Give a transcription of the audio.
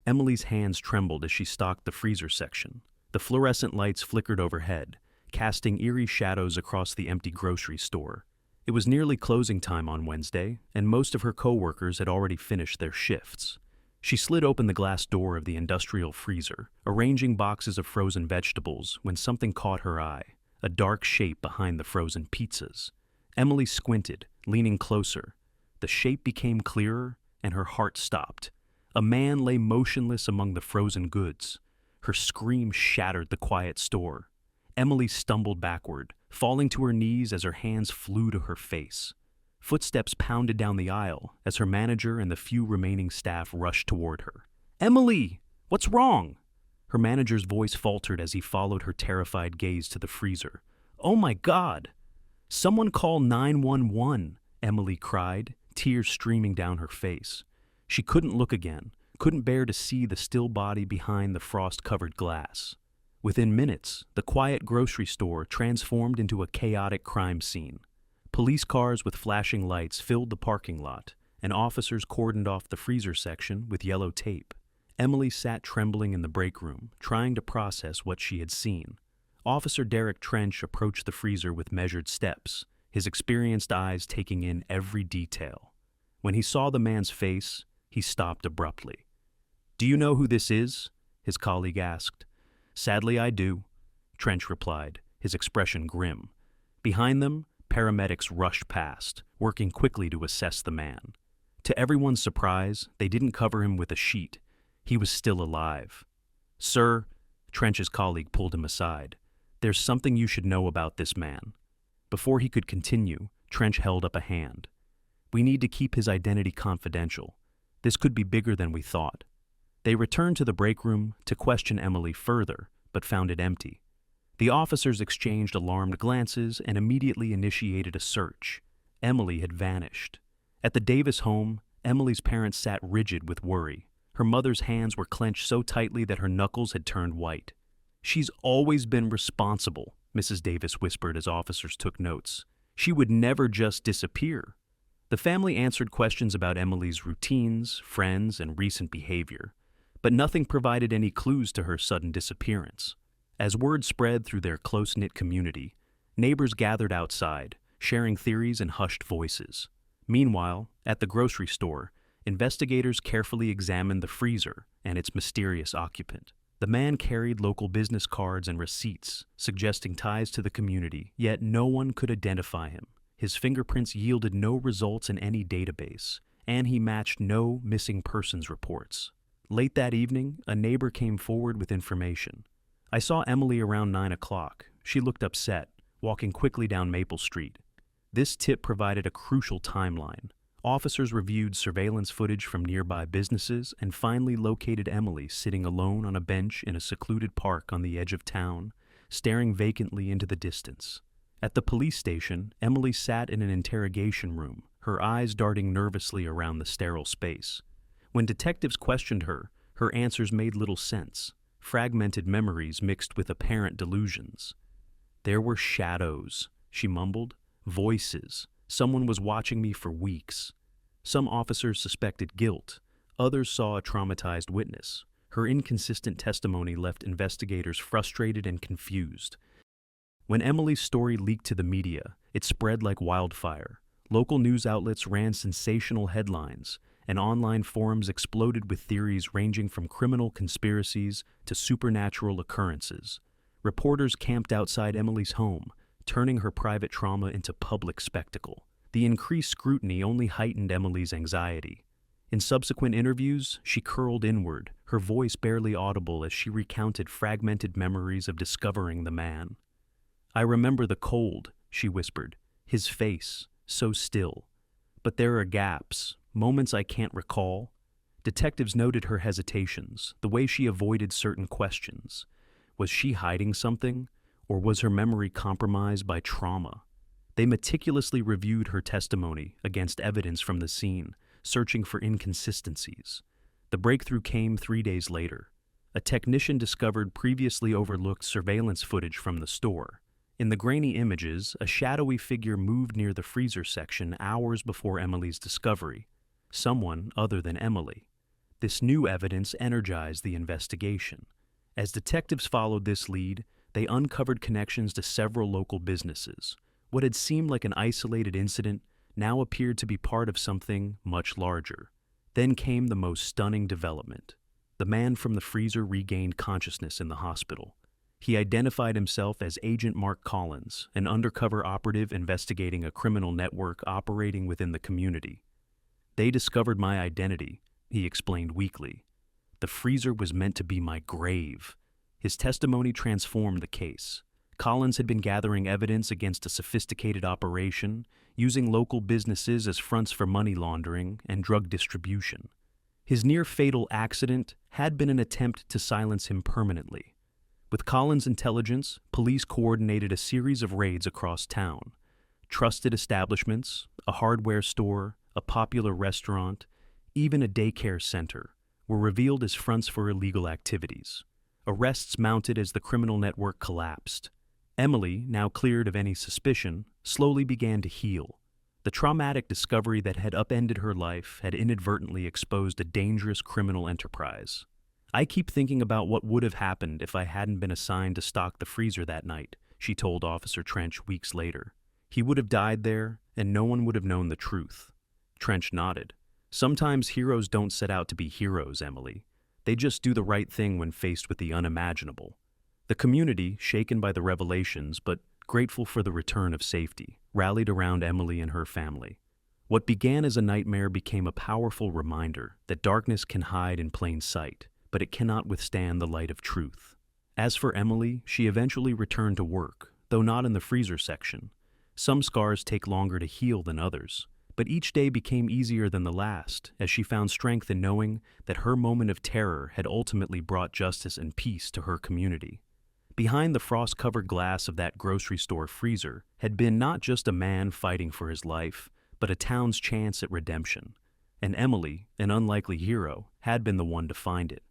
Emily's hands trembled as she stalked the freezer section. The fluorescent lights flickered overhead, casting eerie shadows across the empty grocery store. It was nearly closing time on Wednesday, and most of her coworkers had already finished their shifts. She slid open the glass door of the industrial freezer, arranging boxes of frozen vegetables, when something caught her eye, a dark shape behind the frozen pizzas. Emily squinted, leaning closer. The shape became clearer, and her heart stopped. A man lay motionless among the frozen goods. Her scream shattered the quiet store. Emily stumbled backward, falling to her knees as her hands flew to her face. Footsteps pounded down the aisle as her manager and the few remaining staff rushed toward her. "Emily! What's wrong?" Her manager's voice faltered as he followed her terrified gaze to the freezer. "Oh my God! Someone call 911!" Emily cried, tears streaming down her face. She couldn't look again, couldn't bear to see the still body behind the frost-covered glass. Within minutes, the quiet grocery store transformed into a chaotic crime scene. Police cars with flashing lights filled the parking lot, and officers cordoned off the freezer section with yellow tape. Emily sat trembling in the break room, trying to process what she had seen. Officer Derek Trench approached the freezer with measured steps, his experienced eyes taking in every detail. When he saw the man's face, he stopped abruptly. "Do you know who this is?" his colleague asked. "Sadly, I do," Trench replied, his expression grim. Behind them, paramedics rushed past, working quickly to assess the man. To everyone's surprise, they didn't cover him with a sheet. He was still alive. "Sir," Trench's colleague pulled him aside, "there's something you should know about this man." Before he could continue, Trench held up a hand. "We need to keep his identity confidential. This could be bigger than we thought." They returned to the break room to question Emily further, but found it empty. The officers exchanged alarmed glances and immediately initiated a search. Emily had vanished. At the Davis home, Emily's parents sat rigid with worry. Her mother's hands were clenched so tightly that her knuckles had turned white. "She's always been responsible," Mrs. Davis whispered as officers took notes. "She would never just disappear." The family answered questions about Emily's routines, friends, and recent behavior, but nothing provided any clues to her sudden disappearance. As word spread through their close-knit community, neighbors gathered outside, sharing theories in hushed voices. Meanwhile, at the grocery store, investigators carefully examined the freezer and its mysterious occupant. The man carried local business cards and receipts, suggesting ties to the community, yet no one could identify him. His fingerprints yielded no results in any database, and he matched no missing persons reports. Late that evening, a neighbor came forward with information. "I saw Emily around 9 o'clock. She looked upset, walking quickly down Maple Street." This tip provided a crucial timeline. Officers reviewed surveillance footage from nearby businesses and finally located Emily sitting alone on a bench in a secluded park on the edge of town, staring vacantly into the distance. At the police station, Emily sat in an interrogation room, her eyes darting nervously around the sterile space. When detectives questioned her, her answers made little sense, fragmented memories mixed with apparent delusions. "There were shadows," she mumbled, "voices. Someone was watching me for weeks." Some officers suspected guilt. Others saw a traumatized witness. Her inconsistent testimony left investigators frustrated and confused. When Emily's story leaked to the media, it spread like wildfire. Local news outlets ran sensational headlines, and online forums exploded with theories ranging from criminal conspiracies to supernatural occurrences. Reporters camped outside Emily's home, turning her private trauma into public spectacle. The increased scrutiny only heightened Emily's anxiety. In subsequent interviews, she curled inward, her voice barely audible as she recounted fragmented memories of discovering the man. "I remember the cold," she whispered, "his face, so still. But there are gaps, moments I can't recall." Detectives noted her hesitations, the way she avoided certain questions. Was she hiding something, or was her memory compromised by trauma? They meticulously reviewed her testimony against evidence from the scene, searching for inconsistencies. The breakthrough came 3 days later. A technician discovered previously overlooked surveillance footage from the store. In the grainy images, a shadowy figure moved near the freezer section hours before Emily's discovery. Someone other than Emily. This new evidence energized the investigation. As detectives followed this lead, they uncovered connections to several local businesses. What had seemed like an isolated incident now appeared to be part of something much larger. Then came the most stunning development. The man from the freezer regained consciousness in the hospital. He identified himself as Agent Mark Collins, an undercover operative investigating a criminal network operating within the community. "They discovered my identity," he explained weakly. "The freezer was meant to be my grave." His testimony transformed the case. Collins had been gathering evidence against a sophisticated operation, using local businesses as fronts for money laundering and drug distribution. His near-fatal accident had been an attempt to silence him permanently. With Collins' intelligence, police coordinated a series of raids across town. Trusted establishments, a hardware store, a popular restaurant, even a daycare center, were revealed as fronts for illegal activities. Arrests mounted as the criminal network collapsed. Emily, now cleared of any suspicion, slowly began to heal. The traumatic discovery that had upended her life had inadvertently exposed a dangerous criminal enterprise. "I keep thinking about what would have happened if I hadn't been assigned to stock the freezer that night," she told Officer Trench weeks later. "He would have died there, and no one would have known the truth." Trench nodded. "Sometimes heroes don't set out to be heroes, Emily. They just do the right thing when faced with the unimaginable." The community, shaken by the revelations but grateful for the return of safety, rallied around Emily and her family. What began as a nightmare became a powerful reminder that darkness can hide in plain sight, but it cannot withstand the light of truth. As for Emily, she eventually returned to work, though not in the freezer section. Some scars take longer to heal than others, but each day became easier than the last as she found strength in knowing that her moment of terror had ultimately brought justice and peace to her community. Behind the frost-covered glass of that grocery store freezer had been not just a man fighting for his life, but a town's chance at redemption. And Emily, an unlikely hero, had been the one to find it.